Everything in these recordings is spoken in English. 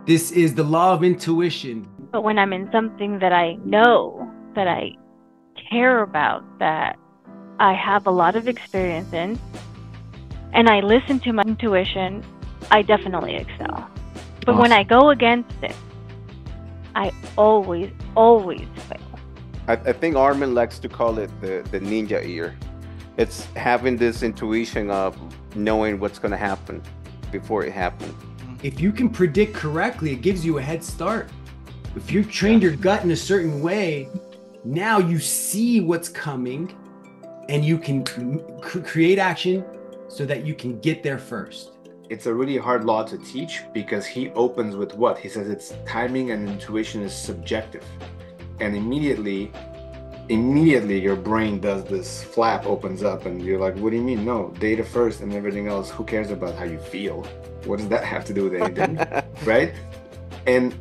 This is the law of intuition. But when I'm in something that I know, that I care about, that I have a lot of experience in, and I listen to my intuition, I definitely excel. But when I go against it, I always fail. I think Armin likes to call it the ninja ear. It's having this intuition of knowing what's going to happen before it happens. If you can predict correctly, it gives you a head start. If you've trained your gut in a certain way, now you see what's coming and you can create action so that you can get there first. It's a really hard law to teach because he opens with what? He says it's timing and intuition is subjective. And immediately your brain does this flap opens up and you're like, what do you mean? No, data first and everything else. Who cares about how you feel? What does that have to do with anything? Right? And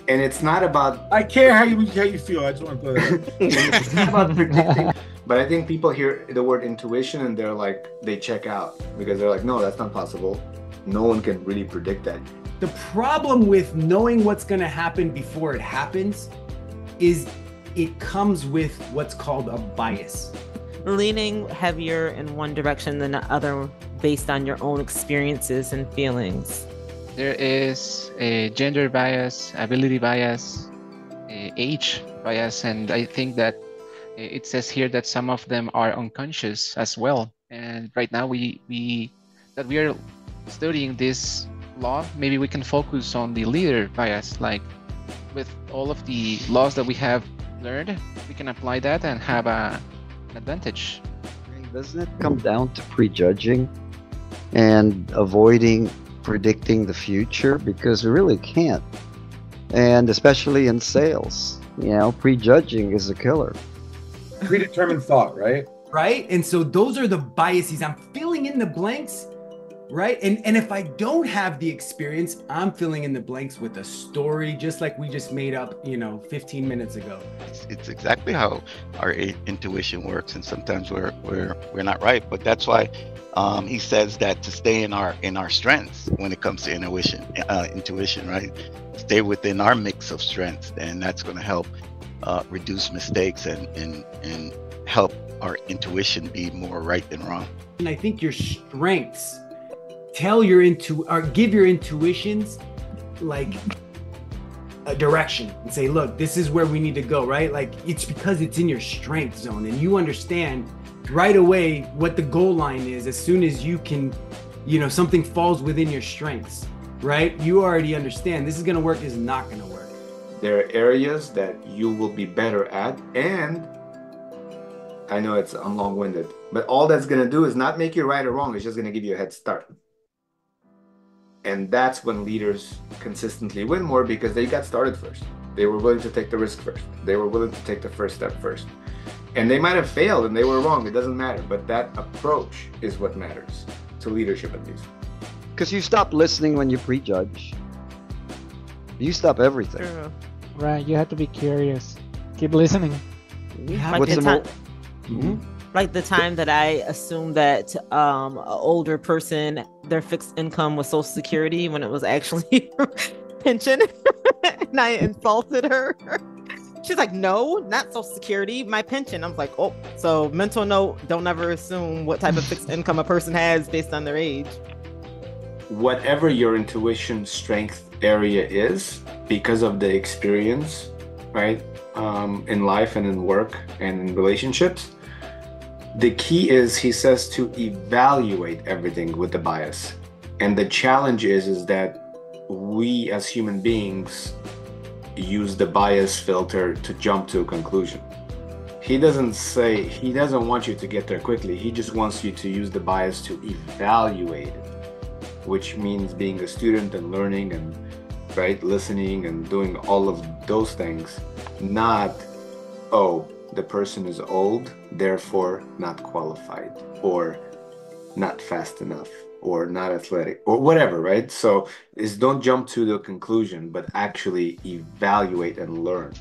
it's not about... I care how you feel. I just want to put it It's not about predicting. But I think people hear the word intuition and they're like, they check out because they're like, no, that's not possible. No one can really predict that. The problem with knowing what's going to happen before it happens is it comes with what's called a bias. Leaning heavier in one direction than the other based on your own experiences and feelings. There is a gender bias, ability bias, age bias, and I think that it says here that some of them are unconscious as well. And right now we are studying this law, maybe we can focus on the leader bias, like with all of the laws that we have learned, we can apply that and have an advantage. Doesn't it come down to prejudging and avoiding predicting the future? Because we really can't. And especially in sales, prejudging is a killer. Predetermined thought, right? Right? And so those are the biases. I'm filling in the blanks, right? And if I don't have the experience, I'm filling in the blanks with a story, just like we just made up, 15 minutes ago. It's exactly how our intuition works, and sometimes we're not right. But that's why he says that to stay in our strengths when it comes to intuition, right? Stay within our mix of strengths, and that's going to help reduce mistakes and help our intuition be more right than wrong. And I think your strengths give your intuitions like a direction and say, look, this is where we need to go, right? Like it's because it's in your strength zone and you understand right away what the goal line is as soon as you can, something falls within your strengths, right? You already understand this is going to work, this is not going to work. There are areas that you will be better at, and I know it's long-winded, but all that's going to do is not make you right or wrong. It's just going to give you a head start. And that's when leaders consistently win more because they got started first. They were willing to take the risk first. They were willing to take the first step first. And they might have failed and they were wrong. It doesn't matter. But that approach is what matters to leadership, at least. Because you stop listening when you prejudge. You stop everything. True. Right, you have to be curious. Keep listening. Like the time that I assumed that an older person, their fixed income was Social Security when it was actually pension, and I insulted her. She's like, no, not Social Security, my pension. I was like, oh, so mental note, don't ever assume what type of fixed income a person has based on their age. Whatever your intuition strength area is, because of the experience, right, in life and in work and in relationships, the key is, he says, to evaluate everything with the bias. And the challenge is that we as human beings use the bias filter to jump to a conclusion. He doesn't want you to get there quickly. He just wants you to use the bias to evaluate it, which means being a student and learning and listening and doing all of those things, not, oh, the person is old, therefore not qualified, or not fast enough, or not athletic, or whatever, right? So don't jump to the conclusion, but actually evaluate and learn.